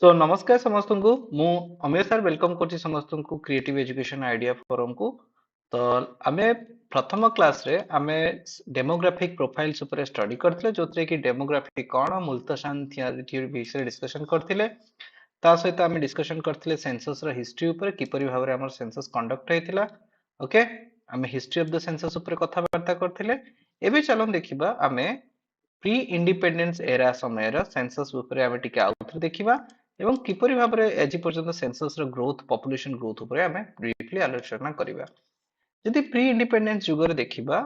सो नमस्कार समस्त को मु अमिय सर वेलकम करछि समस्त को क्रिएटिव एजुकेशन आइडिया फोरम को। तो आमे प्रथम क्लास रे आमे डेमोग्राफिक प्रोफाइल्स ऊपर स्टडी करथिले जोतरे कि डेमोग्राफी कोन मूलतशान थ्योरी विषय डिस्कशन करथिले। ता सहित आमे डिस्कशन करथिले सेंसस रो हिस्ट्री ऊपर किपरि भाबरे हमर सेंसस कंडक्ट हेतिला। ओके, आमे हिस्ट्री ऑफ द सेंसस ऊपर कथा बार्ता करथिले। एबे चलन देखिबा आमे प्री इंडिपेंडेंस एरा समय सेंसस ऊपर आमे टिके आउथरे देखिबा एवं किपरि भाबरे एजी पर्यंत सेंसस रो ग्रोथ पॉपुलेशन ग्रोथ ऊपर आमे ब्रीफली आलोचना करिबा। यदि प्री इंडिपेंडेंस जुगरे देखिबा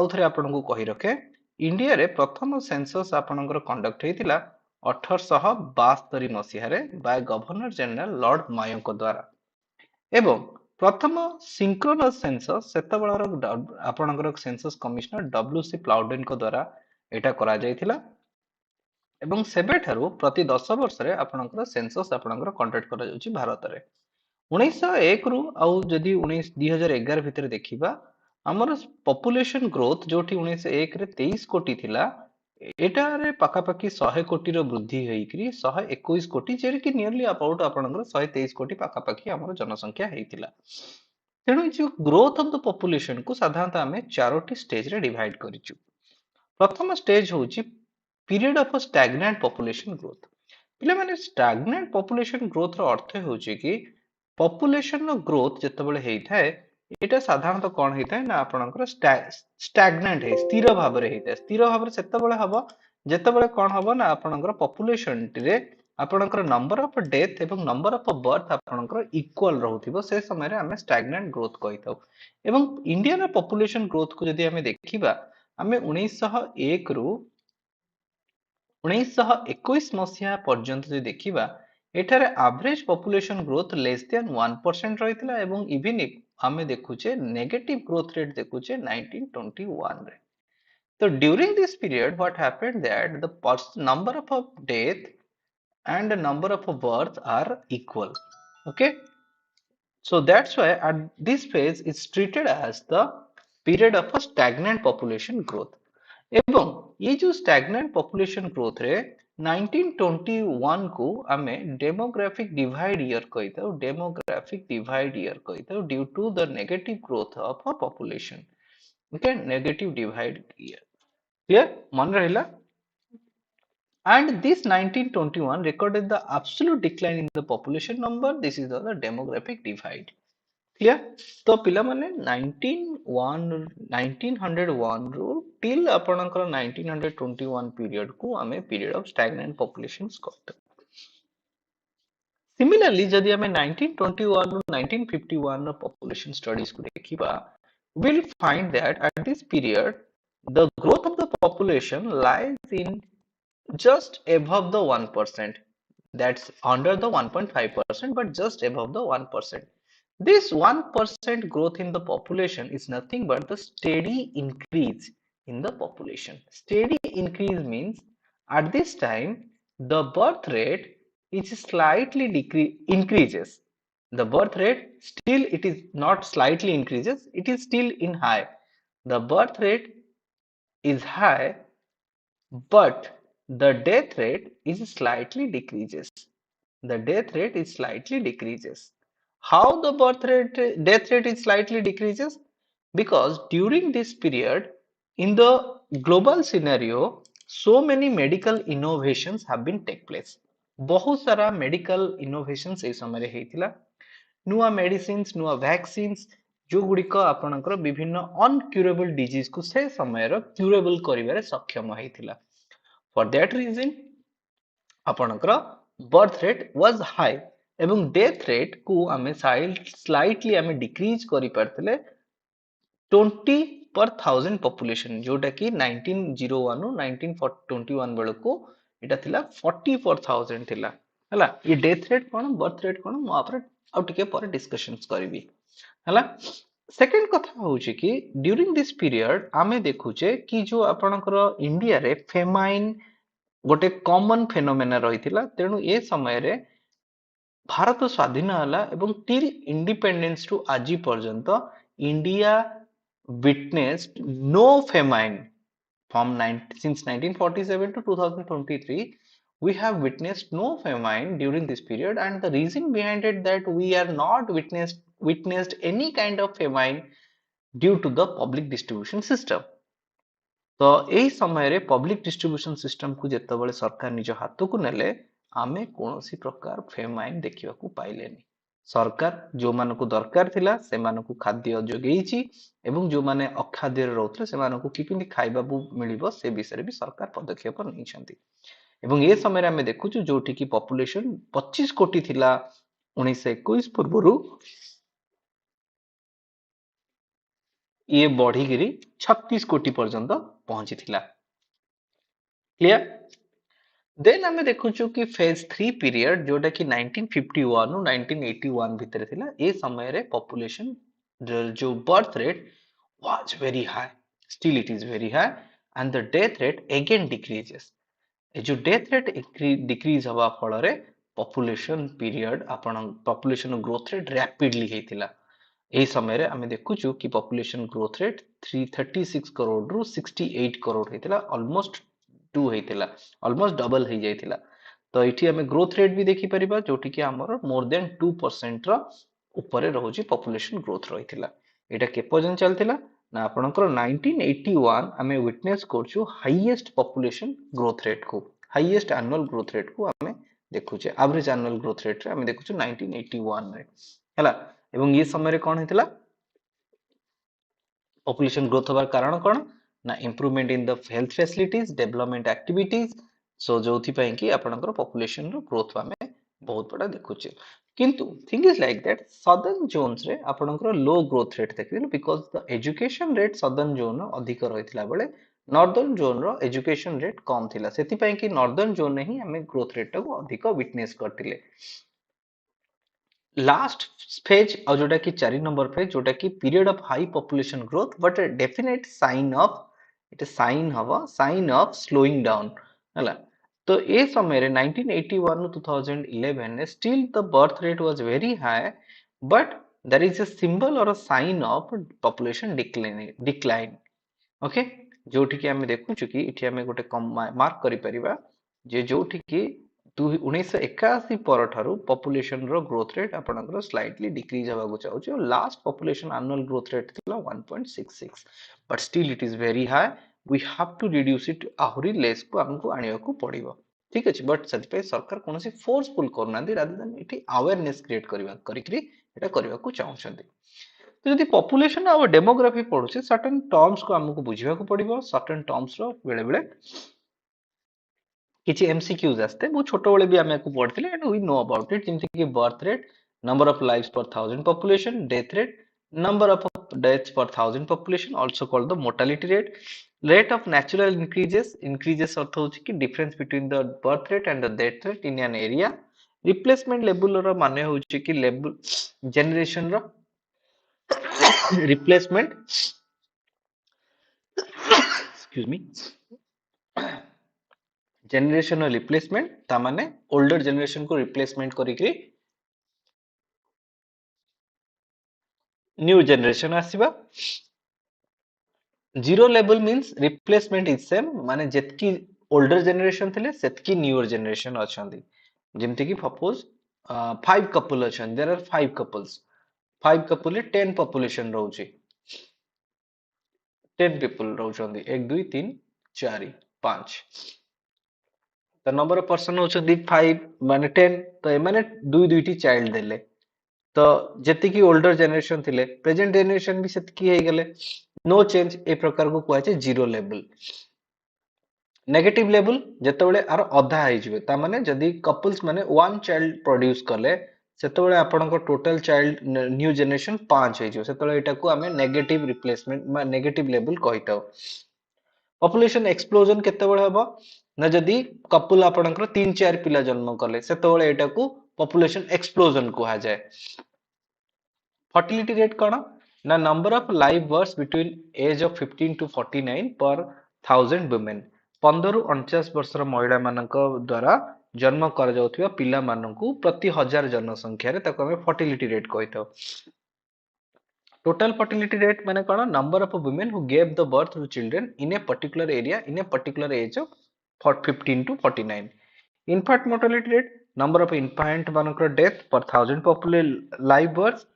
आउथरे आपनको कहि रखे इंडिया रे प्रथम सेंसस आपनकर कंडक्ट हेतिला 1872 मसिहा रे बाय गवर्नर जनरल लॉर्ड मायो को द्वारा एवं प्रथम सिंक्रोनस सेंसस सेतबेलर आपनकर सेंसस कमिश्नर डब्ल्यूसी प्लाउडेन को द्वारा एटा करा जायतिला एवं सेबेठारु प्रति 10 वर्ष रे आपनकर सेंसस आपनकर कंडक्ट करा जाउची भारत रे 1901 रु आउ जदि 2011 भितर देखिबा हमर पॉपुलेशन ग्रोथ जोठी 1901 रे 23 कोटी थिला एटारे पाखापाखी 100 कोटी रो वृद्धि हेइकरी 121 कोटी जेर कि नियरली अबाउट आपनकर 123 कोटी पाखापाखी हमर जनसंख्या हेइतिला। तेणु जो ग्रोथ ऑफ द पॉपुलेशन को साधारणतः आमे चारोटी स्टेज रे डिवाइड करिचु। प्रथम स्टेज होची period of stagnant population growth. पिला माने स्टैग्नेंट पॉपुलेशन ग्रोथ रो अर्थ होची कि पॉपुलेशन नो ग्रोथ जेतेबेले हेइथाय एटा साधारणतः कोन हेइथाय ना आपनकर स्टैग्नेंट है स्थिर भाबरे हेइथाय। स्थिर भाबरे सेतेबेले हबो जेतेबेले कोन हबो ना आपनकर पॉपुलेशन रे आपनकर नंबर ऑफ डेथ एवं नंबर ऑफ बर्थ आपनकर इक्वल रहउथिबो से समय रे हमें स्टैग्नेंट ग्रोथ कहिथाउ। एवं इंडिया रो पॉपुलेशन ग्रोथ को जदि हमें देखिबा हमें 1901 रु 1921 मसिहा पर्यंत जदि देखिबा एठारे average population growth less than 1% रहितला एवं इवन इफ हमें देखुचे नेगेटिव ग्रोथ रेट देखुचे 1921 रे। So during this period, what happened that the number of death and the number of birth are equal. Okay, so that's why at this phase is treated as the period of a stagnant population growth. एवं ये जो stagnant population growth रे 1921 को आमे demographic divide year कहिताउ demographic divide year कहिताउ due to the negative growth of a population. Okay, negative divide year. Clear? मन रहिला? And this 1921 recorded the absolute decline in the population number. This is the demographic divide. Clear? तो पिला माने 1901 ରୁ till आपनकर 1921 period को हमें period of stagnant populations कहते हैं। Similarly, यदि हमें 1921 ରୁ 1951 ର population studies को देखिबा, we'll find that at this period the growth of the population lies in just above the 1%. That's under the 1.5%, but just above the 1%. This 1% growth in the population is nothing but the steady increase in the population. Steady increase means at this time the birth rate is slightly increases. The birth rate still it is not slightly increases, it is still in high. The birth rate is high, but the death rate is slightly decreases. The death rate is slightly decreases. How the death rate is slightly decreases? Because during this period, in the global scenario, so many medical innovations have been take place. बहुत सारा medical innovations ए समय रे हेतिला। नुआ medicines, नुआ vaccines जो गुड़िक आपनकर विभिन्न uncurable disease को से समय रो curable करिवारे सक्षम हेतिला। For that reason, आपनकर birth rate was high एवं death rate को हमें slightly हमें decrease करि परतले 20 per thousand population जोटा कि 1901 ରୁ 1921 बेलको एटा थिला 40 per thousand थिला हला। ये death rate कोन birth rate कोन मो आपरे आउ टिके पर डिस्कशंस करबी हला। सेकंड कथा होची कि ड्यूरिंग दिस पीरियड आमे देखुचे कि जो आपनकर इंडिया रे फेमाइन गोटे कॉमन फेनोमेना रहिथिला। तेणु ए समय रे भारत स्वाधीन हला एवं टिल इंडिपेंडेंस टू आजी पर्यंत India witnessed no famine from since 1947 to 2023 we have witnessed no famine during this period, and the reason behind it that we are not witnessed any kind of famine due to the public distribution system. ତ ଏଇ ସମୟରେ public distribution ସିଷ୍ଟମକୁ ଯେତେବେଳେ ସରକାର ନିଜ ହାତକୁ ନେଲେ ଆମେ କୌଣସି ପ୍ରକାର ଫେମାଇନ୍ ଦେଖିବାକୁ ପାଇଲେନି। ସରକାର ଯୋଉମାନଙ୍କୁ ଦରକାର ଥିଲା ସେମାନଙ୍କୁ ଖାଦ୍ୟ ଯୋଗେଇଛି ଏବଂ ଯୋଉମାନେ ଅଖାଦ୍ୟରେ ରହୁଥିଲେ ସେମାନଙ୍କୁ କେମିତି ଖାଇବାକୁ ମିଳିବ ସେ ବିଷୟରେ ବି ସରକାର ପଦକ୍ଷେପ ନେଇଛନ୍ତି। ଏବଂ ଏ ସମୟରେ ଆମେ ଦେଖୁଛୁ ଯୋଉଠି କି ପପୁଲେସନ 25 କୋଟି ଥିଲା 1921 ପୂର୍ବରୁ ଇଏ ବଢିକିରି 36 କୋଟି ପର୍ଯ୍ୟନ୍ତ ପହଞ୍ଚିଥିଲା। କ୍ଲିୟର? ଦେନ୍ ଆମେ ଦେଖୁଛୁ କି ଫେଜ୍ 3 ପିରିୟଡ ଯୋଉଟା କି 1951 ରୁ 1981 ଭିତରେ ଥିଲା। ଏ ସମୟରେ ପପୁଲେସନ ଯୋଉ birth rate was very high, still it is very high, and the death rate again decreases। ଏ ଯୋଉ ଡେଥ୍ ରେଟ୍ ଡିକ୍ରିଜ ହବା ଫଳରେ population period population growth rate rapidly ହେଇଥିଲା। ଏହି ସମୟରେ ଆମେ ଦେଖୁଛୁ କି ପପୁଲେସନ ଗ୍ରୋଥ ରେଟ୍ 336 କରୋଡ଼ ରୁ 68 କରୋଡ଼ ହେଇଥିଲା, ଅଲମୋଷ୍ଟ 2 ହେଇଥିଲା, ଅଲମୋଷ୍ଟ ଡବଲ ହେଇଯାଇଥିଲା। ତ ଏଠି ଆମେ ଗ୍ରୋଥ ରେଟ୍ ବି ଦେଖିପାରିବା ଯୋଉଠି କି ଆମର ମୋର ଦେନ୍ 2% ର ଉପରେ ରହୁଛି ପପୁଲେସନ ଗ୍ରୋଥ ରହିଥିଲା। ଏଇଟା କେ ପର୍ଯ୍ୟନ୍ତ ଚାଲିଥିଲା ନା ଆପଣଙ୍କର 1981 ଆମେ ୱିଟନେସ୍ କରୁଛୁ ହାଇଏଷ୍ଟ ପପୁଲେସନ ଗ୍ରୋଥ ରେଟ୍ କୁ, ହାଇଏଷ୍ଟ ଆନୁଆଲ ଗ୍ରୋଥ ରେଟ୍ କୁ ଆମେ ଦେଖୁଛେ, ଆଭରେଜ ଆନୁଆଲ ଗ୍ରୋଥ ରେଟ୍ ରେ ଆମେ ଦେଖୁଛୁ 1981 ରେ ହେଲା। ଏବଂ ଏ ସମୟରେ କଣ ହେଇଥିଲା ପପୁଲେସନ ଗ୍ରୋଥ ହବାର କାରଣ କଣ ନା ଇମ୍ପ୍ରୁଭମେଣ୍ଟ ଇନ ଦ ହେଲ୍ଥ ଫ୍ୟାସିଲିଟିଜ, ଡେଭଲପମେଣ୍ଟ ଆକ୍ଟିଭିଟିଜ, ସୋ ଯୋଉଥିପାଇଁ କି ଆପଣଙ୍କର ପପୁଲେସନ ର ଗ୍ରୋଥ ଆମେ ବହୁତ ବଡ ଦେଖୁଛେ। କିନ୍ତୁ thing is like that southern Jones ରେ ଆପଣଙ୍କର ଲୋ ଗ୍ରୋଥ ରେଟ୍ ଦେଖିଥିଲେ because the education rate southern zone ର ଅଧିକ ରହିଥିଲା ବେଳେ ନର୍ଦର୍ନ ଜୋନ୍ ର ଏଜୁକେସନ ରେଟ୍ କମ ଥିଲା। ସେଥିପାଇଁ କି ନର୍ଦର୍ନ ଜୋନ୍ ରେ ହିଁ ଆମେ ଗ୍ରୋଥ ରେଟ୍ ଟାକୁ ଅଧିକ ୱିଟନେସ୍ କରିଥିଲେ। लास्ट फेज और जोटा कि 4 नंबर फेज जोटा कि period of high population growth but definite sign of it sign हवा साइन ऑफ स्लोइंग डाउन हला। तो ए समय रे 1981 नु 2011 ने still the birth rate was very high but there is a symbol or a sign of population decline okay. जोठी कि हमें देखु कि इठी हमें गोटे मार्क करि परिबा जे जोठी कि 1981 परठारु पॉपुलेशन रो ग्रोथ रेट आपनकर स्लाइटली डिक्रीज हवा चाहूची और last population annual growth rate थिला 1.66 but still it is very high. We have to reduce it आहुरी लेस को हमको आनिया को पड़िबो। ठीक अछि बट सति पे सरकार कोनोसी फोर्सफुल करनांदी रादर देन इठी अवेयरनेस क्रिएट करबा करिकरी एटा करबा को चाहउछंती। तो यदि पॉपुलेशन और डेमोग्राफी पढुचे सर्टेन टर्म्स को हमको बुझिबा को पड़िबो। सर्टेन टर्म्स रो बेले बेले किछि एमसीक्यूज आस्ते बहुत छोट बेले भी आमे को पढिथिले and we know about it जेमति कि birth rate, number of lives per 1000 population, death rate, number of deaths per 1000 population also called the mortality rate, rate of natural increases अर्थ होछि कि difference between the birth rate and the death rate in an area, replacement level रो माने होछि कि level generation रो replacement excuse me generation replacement ता माने ओल्डर जनरेशन को रिप्लेसमेंट करिकरी न्यू जनरेशन आसीबा। Zero level means replacement is same माने जेतकी ओल्डर जनरेशन थिले सेतकी न्यूअर जनरेशन अछंती। जेमति कि सपोज 5 कपल अछन देयर आर 5 कपल्स 5 कपल रे 10 पॉपुलेशन रहउची 10 पीपल रहउचंदी 1 2 3 4 5 द नंबर ऑफ पर्सन होचंदी 5 माने 10 तो ए माने दुई दुईटी चाइल्ड देले तो जेति की ओल्डर जनरेशन थिले प्रेजेंट जनरेशन भी सेतकी हे गेले नो चेंज ए प्रकार को कहै छै जीरो लेवल। नेगेटिव लेवल जेतेबेले आर अधा हे जिवे ता माने जदी कपल्स माने वन चाइल्ड प्रोड्यूस करले सेतेबेले आपन को टोटल चाइल्ड न्यू जनरेशन 5 हे जिवे सेतेबेले एटा को हमें नेगेटिव रिप्लेसमेंट मा नेगेटिव लेवल कहिताओ। पॉपुलेशन एक्सप्लोजन केतेबेले हबो ना जदी कपल आपन को 3 4 पिला जन्म करले सेतेबेले एटा को पॉपुलेशन एक्सप्लोजन कहा जाय। फर्टिलिटी रेट कौन ना number of live births between age of 15 to 49 per 1000 women 15 रु 49 वर्षर महिला मानक द्वारा जन्म कर जाउथिबा पिला मानकू प्रति हजार जनसंख्या रे ताको हमें फर्टिलिटी रेट कहिथाउ। टोटल फर्टिलिटी रेट माने कौन number of women who gave the birth to children in a particular area in a particular age of 15 to 49 Infant mortality rate, number of infant manଙ୍କର death per thousand live births.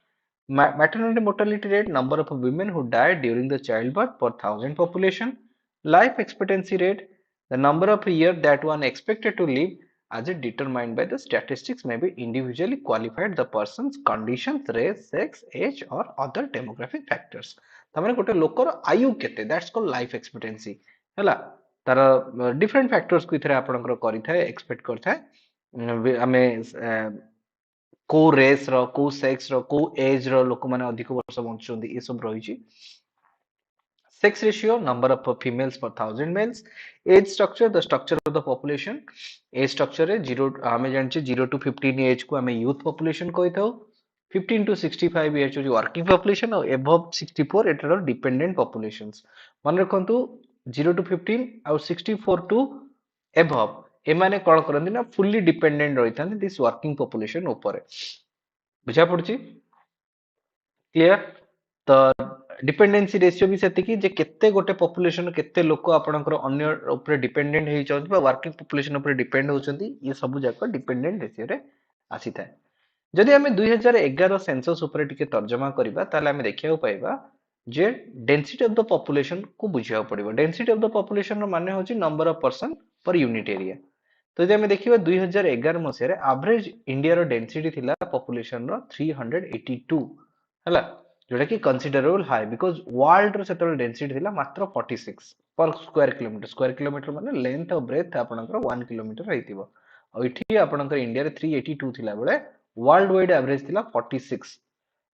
Maternity mortality rate, number of women who died during the childbirth per thousand population. Life expectancy rate, the number of years that one expected to live as it determined by the statistics may be individually qualified the person's conditions, race, sex, age or other demographic factors. ताମାନେ गोटे लोकर आयु केते, that's called life expectancy हैला, तार different factors को इथरे आपनकर करिथाय expect करथाय आमे को race रो को सेक्स रो को एज रो लोक माने अधिक वर्ष बंचुंदी ए सब रहिछि. Sex ratio, number of females per thousand males. Age structure, the structure of the population. Age structure रे 0 आमे जानछि 0 to 15 एज को आमे youth population कहिथाउ. 15 to 65 years होछि working population और above 64 एटर dependent populations. मन रखंतु 0 to 15 और 64 to above एमाने कोन करंदी ना fully dependent रहिथान this working population ऊपर. बुझा पड़छि? क्लियर? तो डिपेंडेंसी रेशियो भी सेति कि जे केते गोटे पॉपुलेशन केते लोक आपनकर अन्य ऊपर डिपेंडेंट हेइ चंती बा वर्किंग पॉपुलेशन ऊपर डिपेंड होचंती ये सब जाक डिपेंडेंट रेशियो रे आसी थाए. जदि हमें 2011 सेंसस ऊपर टिके तर्जमा करबा ताले हमें देखिया पाइबा जे डेंसिटी ऑफ द पॉपुलेशन को बुझिया पड़िबो. डेंसिटी ऑफ द पॉपुलेशन रो माने होची number of person per unit area. तो जदि हमें देखिबा 2011 मसिया रे एवरेज इंडिया रो डेंसिटी थिला पॉपुलेशन रो 382 हला, जोटा कि कंसीडरेबल हाई बिकॉज वर्ल्ड रो सेतल डेंसिटी थिला मात्र 46 पर स्क्वायर किलोमीटर माने लेंथ और ब्रेथ आपनकर 1 किलोमीटर रहितिबो. और इठी आपनकर इंडिया रे 382 थिला बेले वर्ल्ड वाइड एवरेज थिला 46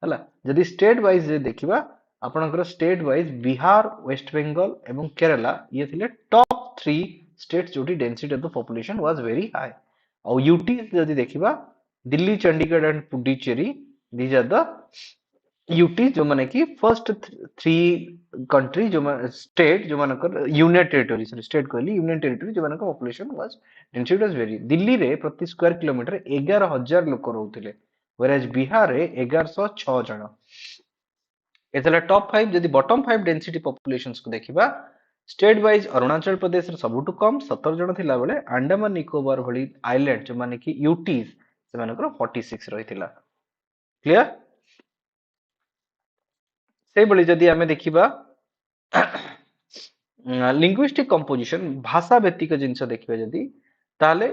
हला. जदि स्टेट वाइज जे देखिबा आपनकर स्टेट वाइज बिहार, वेस्ट बंगाल एवं केरला ये थिले टॉप 3 स्टेट्स जोटी density of the population was very high. और यूटी जदि देखिबा Delhi, Chandigarh and Puducherry these are the UT जो माने कि फर्स्ट 3 कंट्री जो स्टेट जो मानकर यूनियन टेरिटरी सॉरी स्टेट कहली यूनियन टेरिटरी जो मानकर population was density was very. Delhi रे प्रति स्क्वायर किलोमीटर 11000 लोक रहउथिले व्हेरेज बिहार रे 1106 जण. एतला टॉप 5 जदि बॉटम 5 डेंसिटी पॉपुलेशंस को देखिबा स्टेट वाइज अरुणाचल प्रदेश रे सबुटु कम 17 जण थिला बेले अंडमान निकोबार भली आइलैंड जो माने कि यूटीज से मानकर 46 रहिथिला. क्लियर? से बली जदि हमें देखिबा लिंग्विस्टिक कंपोजिशन भाषा व्यतिक जिनस देखिबा जदि ताले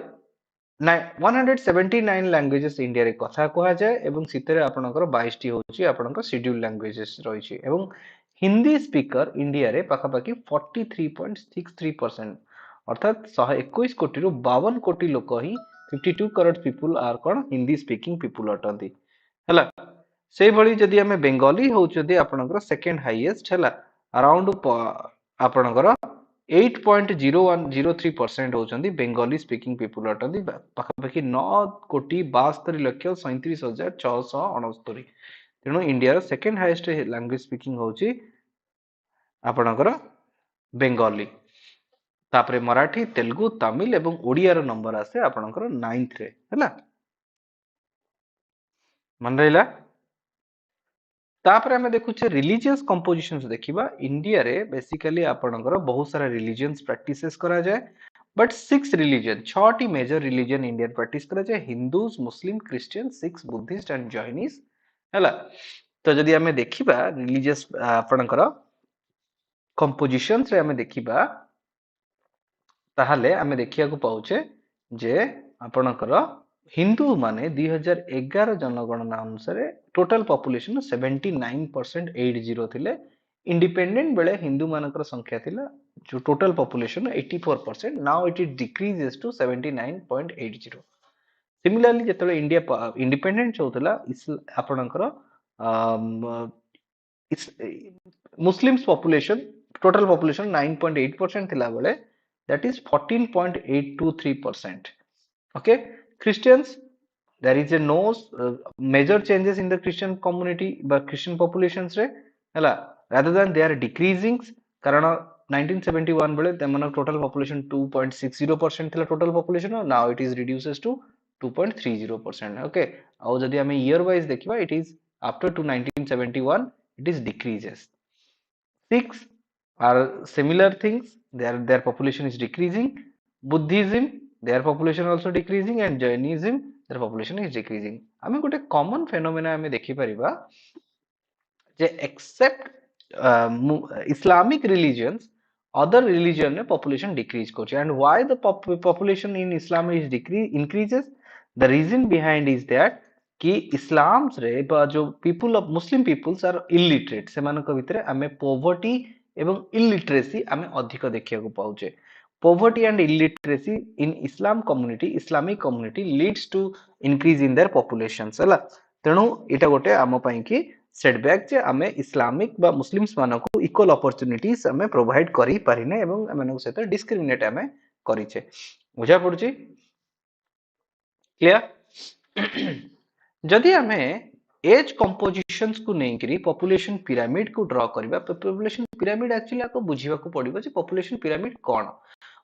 179 लैंग्वेजेस इंडिया रे कथा कहा जाए एवं सितरे आपनकर 22 टी होची आपनकर शेड्यूल लैंग्वेजेस रहिछि एवं हिंदी स्पीकर इंडिया रे पाखापाखि 43.63% अर्थात 121 कोटी रु 52 कोटी लोक ही 52 करोड़ पीपल आर कोन हिंदी स्पीकिंग पीपल अटंती हला. से भली जदि हमें बेंगली होउछदी आपनकर सेकंड हाईएस्ट हला अराउंड आपनकर 8.0103% होउछंदी बेंगली स्पीकिंग पीपल अटंदी पाखापाखि 9 कोटी 72 लक्ष 37,669. तेणु इंडिया रो सेकंड हाईएस्ट लैंग्वेज स्पीकिंग होउची आपनकर बेंगली, तापरे मराठी, तेलुगु, तमिल एवं ओडिया रो नंबर आसे आपनकर 9th रे हला. मन रहिला. तापर हमें देखुचे रिलीजियस कंपोजिशंस देखिबा इंडिया रे बेसिकली आपनकर बहुत सारा रिलीजियंस प्रैक्टिसेस करा जाए बट 6 रिलीजन 6 टी मेजर रिलीजन इंडियन प्रैक्टिस करा जाए Hindus, Muslim, Christian, Sikhs, Buddhist and Jains हला. तो जदि हमें देखिबा रिलीजियस आपनकर कंपोजिशंस रे हमें देखिबा ताहले हमें देखिया को पाउचे जे आपनकर हिंदू माने 2011 जनगणना अनुसार टोटल पॉपुलेशन 79.80 थिले. इंडिपेंडेंट बेले हिंदू मानकर संख्या थिला जो total population 84%. Now it is decreases to 79.80. Similarly जेतले इंडिया इंडिपेंडेंट होतला आपनकर मुस्लिम्स पॉपुलेशन टोटल पॉपुलेशन 9.8% थिला बेले that is 14.823%. Okay, Christians, there is a no major changes in the Christian community but Christian populations रे हला rather than they are decreasing कारण 1971 बेले तेमन total population 2.60% थिला total population now it is reduces to 2.30%. Okay, और जदि हमें year wise देखिबा it is after to 1971 it is decreases. Sikhs are similar things, their population is decreasing. Buddhism their population also decreasing, and Jainism their population is decreasing. आमे गोटे common phenomena आमे देखि परिबा जे except Islamic religions, other religion population decrease करछ. And why the population in Islam is increases? The reason behind is that कि Islam's रे बा जो people of Muslim peoples are illiterate, सेमानक भितरे आमे poverty एवं illiteracy आमे अधिक देखिया को पाउचे. Poverty and illiteracy in Islamic community leads to increase in their populations. ହେଲା तेणु इटा गोटे आम पई कि सेटबैक जे आमे इस्लामिक बा मुस्लिम्स मानको इक्वल अपॉर्चुनिटीज आमे प्रोवाइड करि पारिने एवं एमानक सहित डिस्क्रिमिनेट आमे करिचे. बुझा पड़ुची? क्लियर? जदि आमे एज कंपोजिशंस को नेकरी पॉपुलेशन पिरामिड को ड्रॉ करबा, पॉपुलेशन पिरामिड एक्चुअली आपको बुझिबा को पड़िबो जे पॉपुलेशन पिरामिड कोन.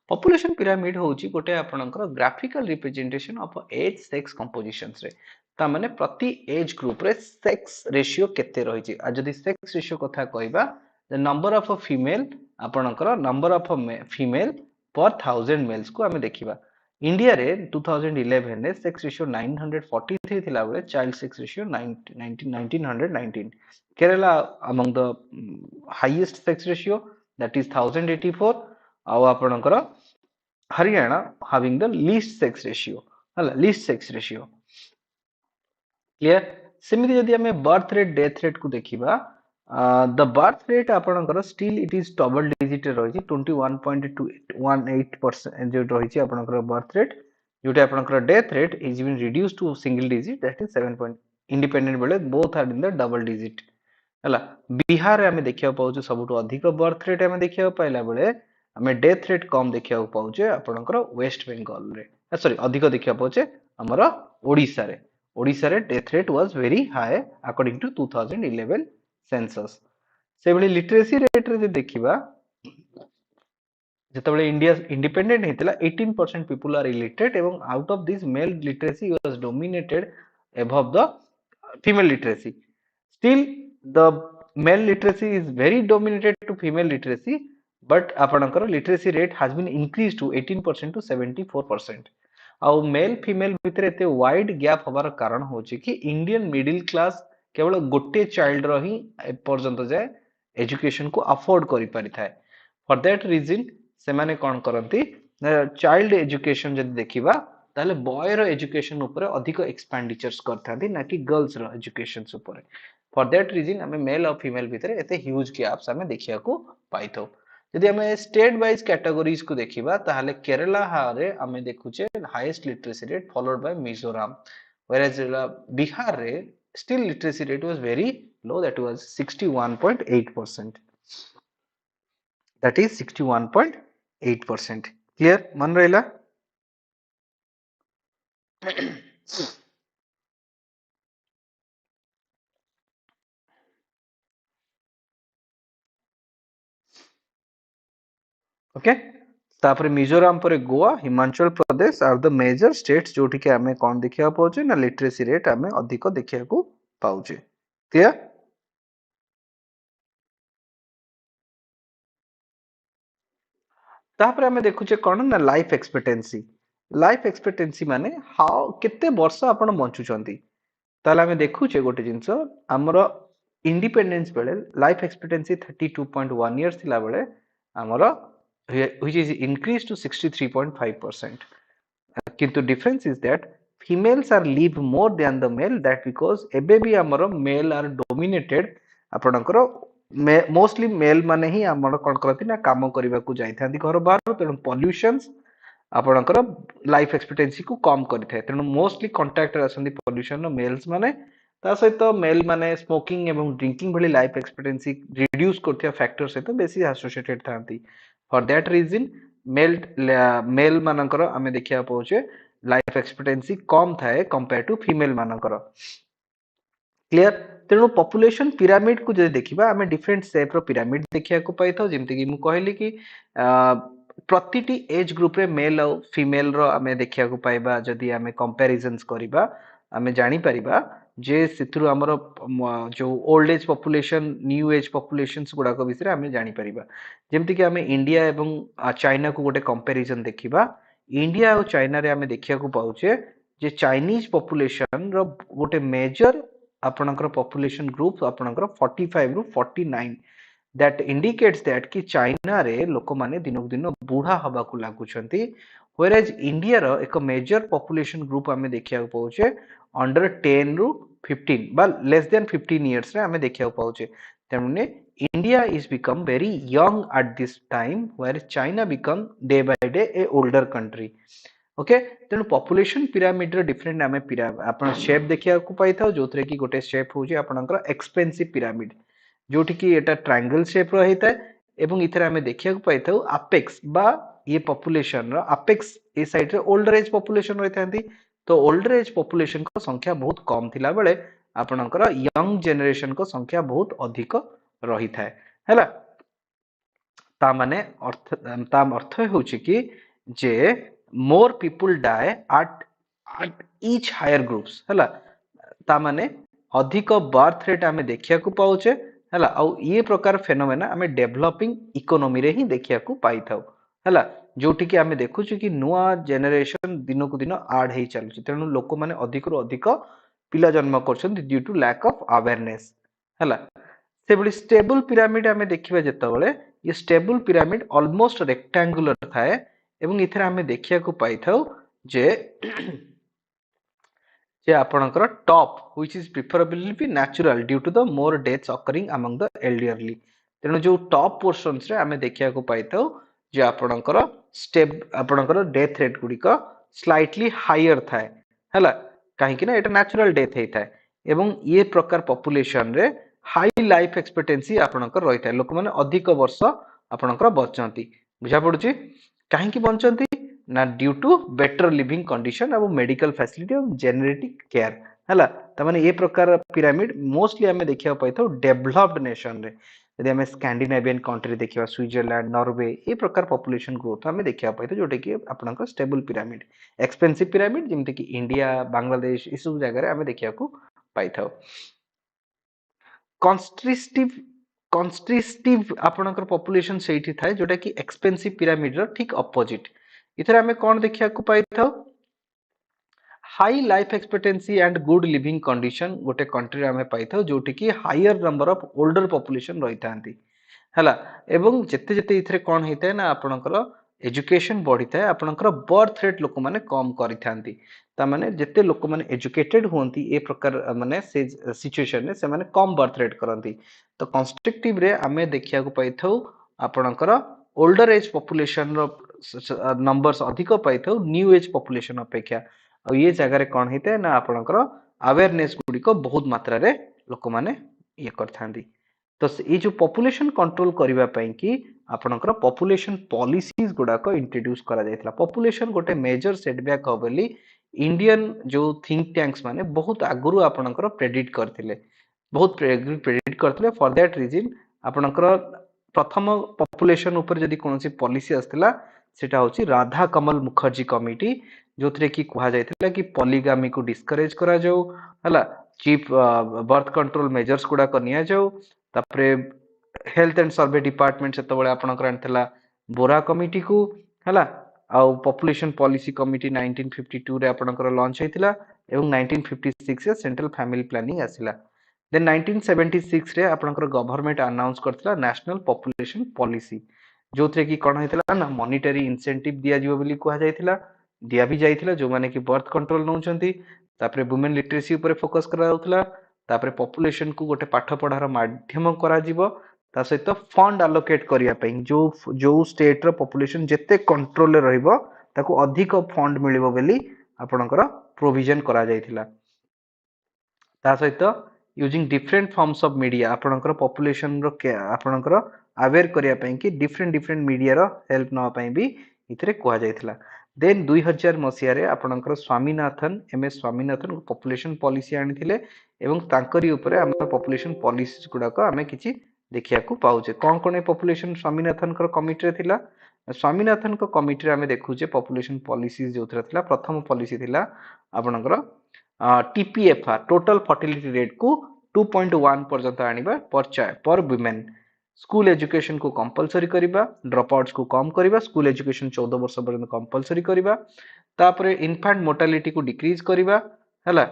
पॉपुलेशन पिरामिड होची गोटे आपनकर graphical representation of age sex compositions रे. ता माने प्रति एज ग्रुप रे सेक्स रेशियो केते रहिची. आ जदि सेक्स रेशियो कथा कहबा, the number of a female आपनकर number of female per 1000 mails को आमे देखिबा. इंडिया रे 2011 ने सेक्स रेशियो 943 थिला बेले child sex ratio 1919. Kerala among the highest sex ratio, that is 1084. आउ आपनकर Haryana having the least sex ratio. हला least sex ratio. क्लियर? सेमिति जदि हमें बर्थ रेट डेथ रेट को देखिबा, द बर्थ रेट आपनकर still it is double digit रहिछि 21.218% जो रहिछि आपनकर बर्थ रेट, जोटा आपनकर death rate is been reduce to single digit, that is 7 point. Independent बेले both are in the double digit. हला बिहार रे हमें देखिया पाउछु सबटु अधिक बर्थ रेट हमें देखिया पाइला बेले हमें डेथ रेट कम देखिया पाउचे आपनकर वेस्ट बंगाल रे. सॉरी अधिक देखिया पाउचे हमर ओडिसा रे. ओडिसा रे death rate was very high according to 2011 census. से बेले लिटरेसी रेट रे जे देखिबा, जेतबेले इंडिया इंडिपेंडेंट हेतला 18% पीपल आर इलिटरेट एवं out of this male literacy was dominated above the female literacy. Still the male literacy is very dominated to female literacy, but आपनकर literacy rate has been increased to 18% to 74%. आउ male female भितर एते wide gap हबार कारण होची कि Indian middle class केवल गोटे चाइल्ड रही पर्यंत जाए एजुकेशन को अफोर्ड करि पारि थाए. फॉर दैट रीजन से माने कोन करंती चाइल्ड एजुकेशन जदि देखिबा ताले बॉय रो एजुकेशन ऊपर अधिक एक्सपेंडिचर्स करथांती ना कि गर्ल्स रो एजुकेशन ऊपर. फॉर दैट रीजन हमें मेल और फीमेल भितर एते ह्यूज गैप्स हमें देखिया को पाइथो. यदि हमें स्टेट वाइज कैटेगरीज को देखिबा ताले केरला हारे हमें देखुचे highest literacy rate followed by Mizoram, whereas Bihar रे still literacy rate was very low, that was 61.8%. that is 61.8%. clear मन रहिला? ओके. तापर मिजोरम पर Goa, Himachal Pradesh are the major states जोठी के हमें कोन देखिया पाउचे ना लिटरेसी रेट हमें अधिक देखिया को पाउचे. क्लियर? तापर हमें देखुचे कोन ना लाइफ एक्सपेक्टेंसी. लाइफ एक्सपेक्टेंसी माने हाउ केते वर्ष आपण बंचुचंती. ताले हमें देखुचे गोटे जिंस हमरो इंडिपेंडेंस बेले लाइफ एक्सपेक्टेंसी 32.1 इयर्स थिला बेले हमरो which is increased to 63.5%. किंतु difference is that females are live more than the male, that because एबे भी हमरो male are dominated आपनकर मोस्टली मेल माने ही हमर कोन करथि ना काम करिबा को जाई थांती घर बाहर. तेनु पॉल्यूशंस आपनकर लाइफ एक्सपेक्टेंसी को कम करिथाय. तेनु मोस्टली कांटेक्ट आसंदी पॉल्यूशन नो मेल्स माने. ता सहित मेल माने स्मोकिंग एवं ड्रिंकिंग भली लाइफ एक्सपेक्टेंसी रिड्यूस करथिया फैक्टर सहित बेसी एसोसिएटेड थांती. फॉर दैट रीजन मेल मानकर आमे देखिया पाउचे लाइफ एक्सपेक्टेंसी कम थाए कंपेयर टू फीमेल मानकर. क्लियर? तेणु पॉपुलेशन पिरामिड को जदि देखिबा आमे डिफरेंट शेप रो पिरामिड देखिया को पाइथो. जेमति कि मु कहली कि प्रतिटी एज ग्रुप रे मेल और फीमेल रो आमे देखिया को पाइबा. जदि आमे कंपैरिजंस करिबा आमे जानि परिबा जे सिथुरु हमरो जो old age population new age populations गुडा को विषय आमे जानि परिबा. जेमति कि आमे इंडिया एवं चाइना को गोटे कंपैरिजन देखिबा. इंडिया और चाइना रे आमे देखिया को पाउचे जे चाइनीज पॉपुलेशन रो गोटे मेजर आपणकर पॉपुलेशन ग्रुप आपणकर 45 रु 49 दैट इंडिकेट्स दैट कि चाइना रे लोक माने दिनक दिन बुढ़ा हबा को लागुछंती व्हेरेज इंडिया रो एक मेजर पॉपुलेशन ग्रुप आमे देखिया को पाउचे अंडर 10 रु 15 बा लेस देन 15 इयर्स रे आमे देखिया को पाउचे तेमने India is become very young at this time where China become day by day a older country. Okay तेणु पॉपुलेशन पिरामिड रो डिफरेंट आमे आपण शेप देखिया को पाई था जोथरे की गोटे शेप होची आपणकर एक्सपेंसिव पिरामिड जोठी की एटा ट्रायंगल शेप रो हेता एवं इथरे आमे देखिया को पाई था अपेक्स बा ये पॉपुलेशन रो अपेक्स ए साइड रे ओल्डर एज पॉपुलेशन रहितांती तो ओल्डर एज पॉपुलेशन को संख्या बहुत कम थिला बेले आपणकर यंग जनरेशन को संख्या बहुत अधिक रही थाए हैला ता माने अर्थ ता अर्थ होची कि जे more people die at each higher groups हैला ता माने अधिक बर्थ रेट आमे देखिया को पाउचे हैला आ ये प्रकार फेनोमेना आमे डेवलपिंग इकोनॉमी रे ही देखिया को पाई थाउ हैला जोटी कि आमे देखुछु कि नुआ जनरेशन दिनो को दिन आड हेई चलुची तेनु लोक माने अधिक रु अधिक पिला जन्म करछन due to lack of awareness हैला सेबली स्टेबल पिरामिड आमे देखिबा जेतबेले ये स्टेबल पिरामिड ऑलमोस्ट रेक्टेंगुलर थाए एवं इथरे आमे देखिया को पाई थाउ जे जे आपणकर top which is preferably be natural due to the more deaths occurring among the elderly तेनु जो टॉप पोर्शंस रे आमे देखिया को पाई थाउ जे आपणकर स्टेप आपणकर डेथ रेट गुडी का स्लाइटली हायर थाए हला काहे कि ना एटा नेचुरल डेथ हेई थाए एवं ये प्रकार पॉपुलेशन रे हाई लाइफ एक्सपेक्टेंसी आपणकर रही थाए लोक माने अधिक वर्ष आपणकर बचंती बुझा पडुची काहे कि बचंती ना due to better living condition और मेडिकल फैसिलिटी और जेनेटिक केयर हला त माने ये प्रकार पिरामिड मोस्टली हमें देखिया पाई था डेवलप्ड नेशन रे यदि हमें स्कैंडिनेवियन कंट्री देखिया स्विट्जरलैंड नॉर्वे ये प्रकार पॉपुलेशन ग्रोथ हमें देखिया पाई था जोटे कि आपनका स्टेबल पिरामिड एक्सपेंसिव पिरामिड जेमते कि इंडिया बांग्लादेश इस सब जगह रे हमें देखिया को पाई था कॉन्स्ट्रिस्टिव कॉन्स्ट्रिस्टिव आपनकर पॉपुलेशन सेठी थाए जोटा कि एक्सपेंसिव पिरामिड रो ठीक अपोजिट इथरे हमें कौन देखिया को पाई था high life expectancy and good living condition गोटे कंट्री हमें पाई था जोटी कि higher number of older population रही थांती हला एवं जेते जेते इथरे कौन हेते ना आपनकर एजुकेशन बढ़ी थाए आपनकर बर्थ रेट लोक माने कम करि थांती ता माने जेते लोक माने एजुकेटेड होंती ए प्रकार माने से सिचुएशन रे से माने कम बर्थ रेट करंती तो कंस्ट्रक्टिव रे हमें देखिया को पाई थाउ आपनकर ओल्डर एज पॉपुलेशन रो नंबर्स अधिक पाई थाउ न्यू एज पॉपुलेशन अपेक्षा और ये जगह रे कौन हेते ना आपनकर अवेयरनेस गुडी को बहुत मात्रा रे लोक माने ये करथांती तो ये जो पॉपुलेशन कंट्रोल करबा पई कि आपनकर पॉपुलेशन पॉलिसीज गुडा को इंट्रोड्यूस करा जायतला पॉपुलेशन गोटे मेजर सेटबैक हो बोली इंडियन जो थिंक टैंक्स माने बहुत आगुरु आपनकर प्रेडिक्ट करथिले बहुत प्रेडिक्ट करथिले फॉर दैट रीजन आपनकर प्रथम पॉपुलेशन ऊपर जदी कोनसी पॉलिसी आस्थिला सेटा होची राधा कमल मुखर्जी कमिटी जोथरे की कहा जायतला कि पॉलीगामी को डिस्करेज करा जाऊ हला चीफ बर्थ कंट्रोल मेजर्स गुडा को निया जाऊ तापरे हेल्थ एंड सर्वे डिपार्टमेंट से तबळे आपनकर आनथला बोरा कमिटी को हला आ पॉपुलेशन पॉलिसी कमिटी 1952 रे आपनकर लॉन्च हेतिला एवं 1956 रे सेंट्रल फैमिली प्लानिंग आसिला देन 1976 रे आपनकर गवर्नमेंट अनाउंस करथिला नेशनल पॉपुलेशन पॉलिसी जोथरे की कोन हेतिला ना मॉनिटरी इंसेंटिव दिया जिवो बोली कहा जायतिला दिया भी जायतिला जो माने कि बर्थ कंट्रोल नउचंती तापरे वुमेन लिटरेसी ऊपर फोकस करा जाउतला तापरे पॉपुलेशन को गोटे पाठ पढ़ार माध्यम करा जिवो ता सहित फंड अलोकेट करिया पई जो स्टेट रो पॉपुलेशन जेते कंट्रोल रे रहइबो ताको अधिक फंड मिलिबो बोली आपनकर प्रोविजन करा जायतिला ता सहित using different forms of media आपनकर पॉपुलेशन रो आपनकर अवेयर करिया पई कि डिफरेंट मीडिया रो हेल्प न पई भी इथरे कहा जायतिला देन 2000 मसिया रे आपनकर Swaminathan MS Swaminathan population policy आनिथिले एवं तांकरी ऊपर हमर पॉपुलेशन पॉलिसीज गुडा को हमें किछि देखिया को पाउचे कोन कोन पॉपुलेशन स्वामीनाथन कर कमिटी रे थिला स्वामीनाथन को कमिटी रे हमें देखुचे पॉपुलेशन पॉलिसीज जोथरा थिला प्रथम पॉलिसी थिला आपनकर टीपीएफआर टोटल फर्टिलिटी रेट को 2.1 पर्यंत आनिबा पर वुमेन स्कूल एजुकेशन को कंपलसरी करिबा, ड्रॉप आउट्स को कम करिबा, स्कूल एजुकेशन 14 वर्ष पर्यंत कंपलसरी करिबा, तापरे इन्फेंट मोर्टालिटी को डिक्रीज करिबा हला,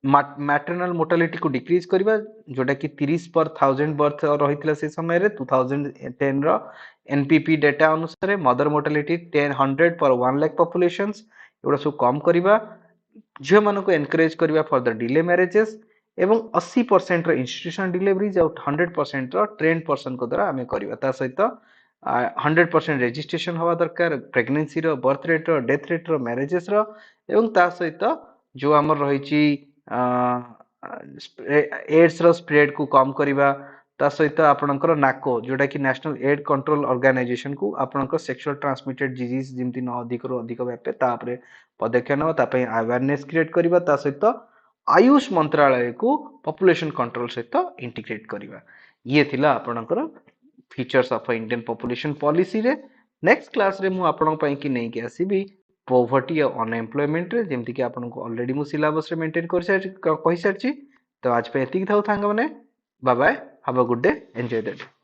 मैटरनल मोर्टालिटी को डिक्रीज करिबा जोटा कि 30 पर 1000 बर्थ रहितला से समय रे 2010 रो एनपीपी डेटा अनुसार मदर मोर्टालिटी 100 पर 1 लाख पॉपुलेशंस एवढा सब कम करिबा, झियो मानको एनकरेज करिबा फॉर द डिले मैरेजेस एवं 80% रो इंस्टीट्यूशनल डिलीवरीज और 100% रो ट्रेंड पर्सन को द्वारा आमे करिबा ता सहित 100% रजिस्ट्रेशन हवा दरकार प्रेगनेंसी रो बर्थ रेट रो डेथ रेट रो मैरेजेस रो एवं ता सहित जो हमर रहिची एड्स रो स्प्रेड को कम करिबा ता सहित आपनकर नाको जोटा कि नेशनल एड कंट्रोल ऑर्गेनाइजेशन को आपनकर सेक्सुअल ट्रांसमिटेड डिजीज जेमति न अधिक रो अधिक व्यापे ता परे पदक्षेप नवा ता पई अवेयरनेस क्रिएट करिबा ता सहित आयुष मंत्रालय को पॉपुलेशन कंट्रोल सहित इंटीग्रेट करिबा। ये थिला आपनकर features of Indian population policy रे। नेक्स्ट क्लास रे मु आपन पई कि नै कि आसीबी पोवर्टी और अनएम्प्लॉयमेंट रे जेमति कि आपन को ऑलरेडी मु सिलेबस रे मेंटेन कर कहि सारची। तो आज पे एतिक थाउ थांग माने bye bye, have a good day, enjoy the day.